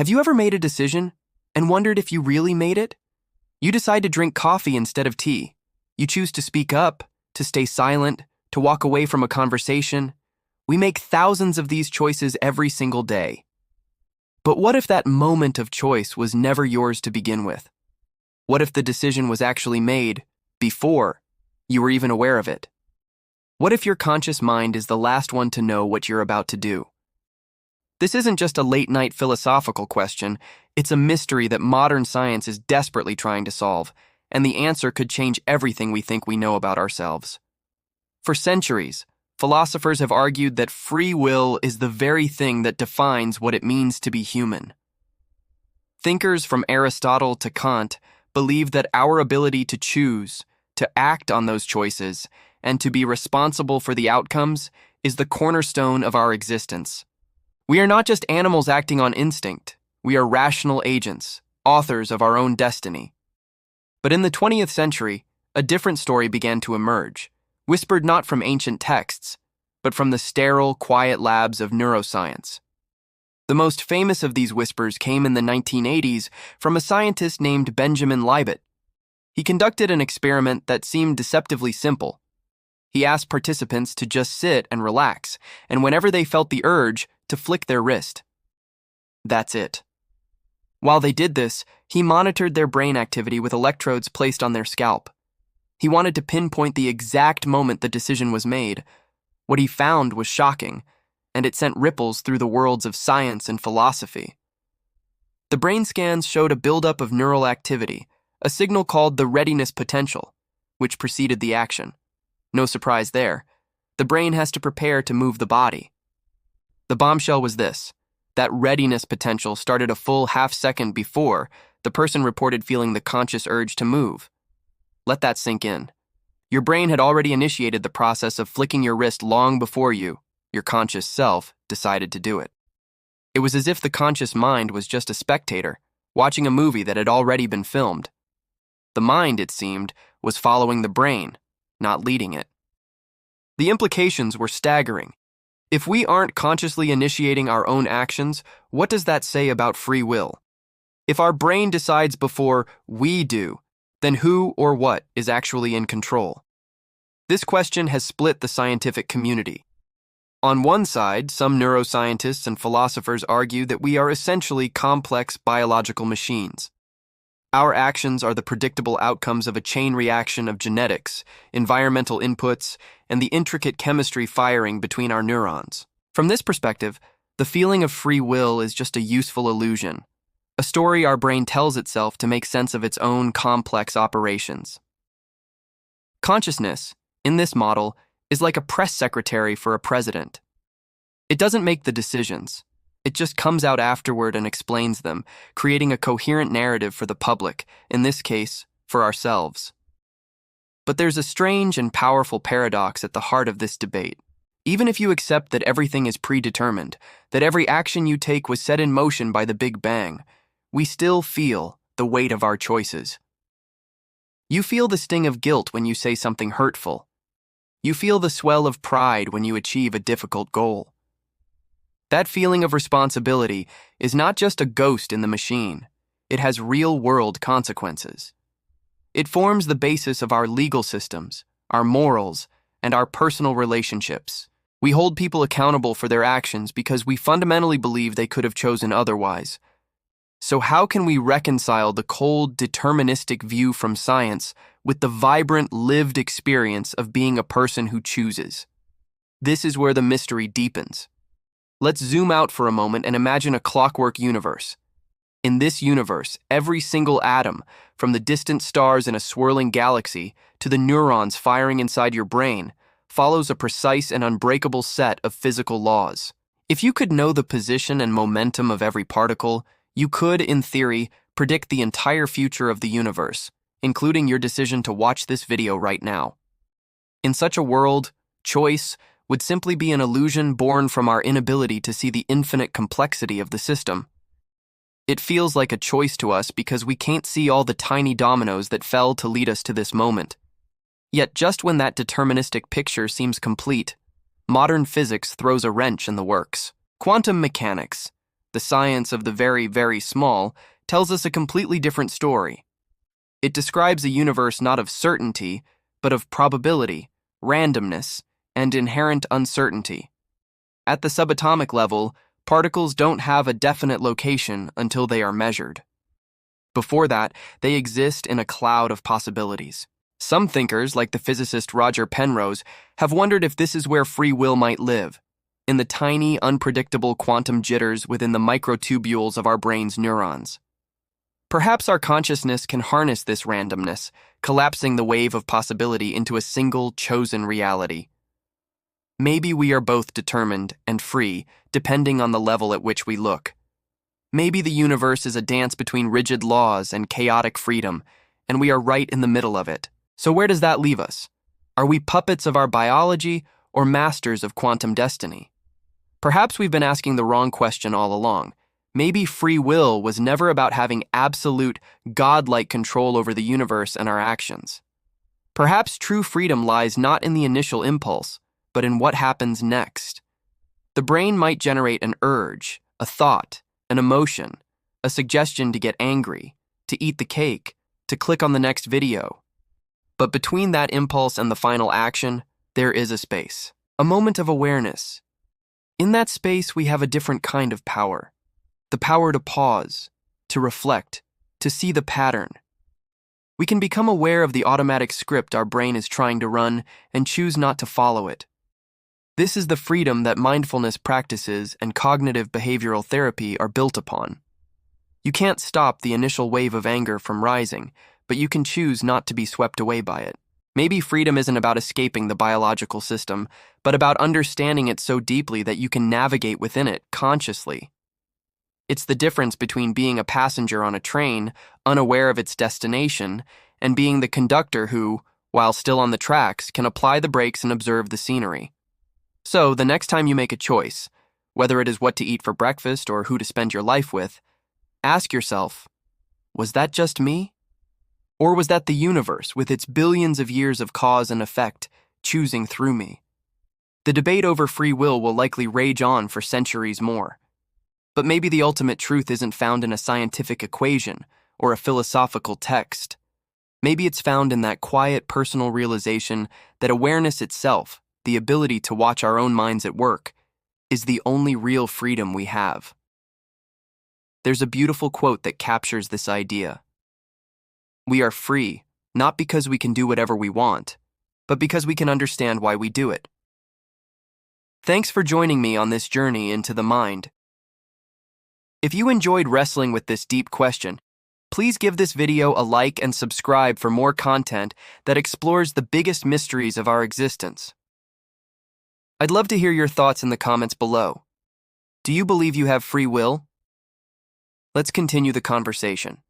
Have you ever made a decision and wondered if you really made it? You decide to drink coffee instead of tea. You choose to speak up, to stay silent, to walk away from a conversation. We make thousands of these choices every single day. But what if that moment of choice was never yours to begin with? What if the decision was actually made before you were even aware of it? What if your conscious mind is the last one to know what you're about to do? This isn't just a late-night philosophical question, it's a mystery that modern science is desperately trying to solve, and the answer could change everything we think we know about ourselves. For centuries, philosophers have argued that free will is the very thing that defines what it means to be human. Thinkers from Aristotle to Kant believed that our ability to choose, to act on those choices, and to be responsible for the outcomes is the cornerstone of our existence. We are not just animals acting on instinct. We are rational agents, authors of our own destiny. But in the 20th century, a different story began to emerge, whispered not from ancient texts, but from the sterile, quiet labs of neuroscience. The most famous of these whispers came in the 1980s from a scientist named Benjamin Libet. He conducted an experiment that seemed deceptively simple. He asked participants to just sit and relax, and whenever they felt the urge, to flick their wrist. That's it. While they did this, he monitored their brain activity with electrodes placed on their scalp. He wanted to pinpoint the exact moment the decision was made. What he found was shocking, and it sent ripples through the worlds of science and philosophy. The brain scans showed a buildup of neural activity, a signal called the readiness potential, which preceded the action. No surprise there. The brain has to prepare to move the body. The bombshell was this: that readiness potential started a full half-second before the person reported feeling the conscious urge to move. Let that sink in. Your brain had already initiated the process of flicking your wrist long before you, your conscious self, decided to do it. It was as if the conscious mind was just a spectator, watching a movie that had already been filmed. The mind, it seemed, was following the brain, not leading it. The implications were staggering. If we aren't consciously initiating our own actions, what does that say about free will? If our brain decides before we do, then who or what is actually in control? This question has split the scientific community. On one side, some neuroscientists and philosophers argue that we are essentially complex biological machines. Our actions are the predictable outcomes of a chain reaction of genetics, environmental inputs, and the intricate chemistry firing between our neurons. From this perspective, the feeling of free will is just a useful illusion, a story our brain tells itself to make sense of its own complex operations. Consciousness, in this model, is like a press secretary for a president. It doesn't make the decisions. It just comes out afterward and explains them, creating a coherent narrative for the public, in this case, for ourselves. But there's a strange and powerful paradox at the heart of this debate. Even if you accept that everything is predetermined, that every action you take was set in motion by the Big Bang, we still feel the weight of our choices. You feel the sting of guilt when you say something hurtful. You feel the swell of pride when you achieve a difficult goal. That feeling of responsibility is not just a ghost in the machine. It has real-world consequences. It forms the basis of our legal systems, our morals, and our personal relationships. We hold people accountable for their actions because we fundamentally believe they could have chosen otherwise. So how can we reconcile the cold, deterministic view from science with the vibrant, lived experience of being a person who chooses? This is where the mystery deepens. Let's zoom out for a moment and imagine a clockwork universe. In this universe, every single atom, from the distant stars in a swirling galaxy to the neurons firing inside your brain, follows a precise and unbreakable set of physical laws. If you could know the position and momentum of every particle, you could, in theory, predict the entire future of the universe, including your decision to watch this video right now. In such a world, choice would simply be an illusion born from our inability to see the infinite complexity of the system. It feels like a choice to us because we can't see all the tiny dominoes that fell to lead us to this moment. Yet just when that deterministic picture seems complete, modern physics throws a wrench in the works. Quantum mechanics, the science of the very, very small, tells us a completely different story. It describes a universe not of certainty, but of probability, randomness, and inherent uncertainty. At the subatomic level, particles don't have a definite location until they are measured. Before that, they exist in a cloud of possibilities. Some thinkers, like the physicist Roger Penrose, have wondered if this is where free will might live, in the tiny, unpredictable quantum jitters within the microtubules of our brain's neurons. Perhaps our consciousness can harness this randomness, collapsing the wave of possibility into a single, chosen reality. Maybe we are both determined and free, depending on the level at which we look. Maybe the universe is a dance between rigid laws and chaotic freedom, and we are right in the middle of it. So where does that leave us? Are we puppets of our biology or masters of quantum destiny? Perhaps we've been asking the wrong question all along. Maybe free will was never about having absolute, godlike control over the universe and our actions. Perhaps true freedom lies not in the initial impulse, but in what happens next. The brain might generate an urge, a thought, an emotion, a suggestion to get angry, to eat the cake, to click on the next video. But between that impulse and the final action, there is a space, a moment of awareness. In that space, we have a different kind of power. The power to pause, to reflect, to see the pattern. We can become aware of the automatic script our brain is trying to run and choose not to follow it. This is the freedom that mindfulness practices and cognitive behavioral therapy are built upon. You can't stop the initial wave of anger from rising, but you can choose not to be swept away by it. Maybe freedom isn't about escaping the biological system, but about understanding it so deeply that you can navigate within it consciously. It's the difference between being a passenger on a train, unaware of its destination, and being the conductor who, while still on the tracks, can apply the brakes and observe the scenery. So, the next time you make a choice, whether it is what to eat for breakfast or who to spend your life with, ask yourself, was that just me? Or was that the universe, with its billions of years of cause and effect, choosing through me? The debate over free will likely rage on for centuries more. But maybe the ultimate truth isn't found in a scientific equation or a philosophical text. Maybe it's found in that quiet personal realization that awareness itself, the ability to watch our own minds at work, is the only real freedom we have. There's a beautiful quote that captures this idea. We are free, not because we can do whatever we want, but because we can understand why we do it. Thanks for joining me on this journey into the mind. If you enjoyed wrestling with this deep question, please give this video a like and subscribe for more content that explores the biggest mysteries of our existence. I'd love to hear your thoughts in the comments below. Do you believe you have free will? Let's continue the conversation.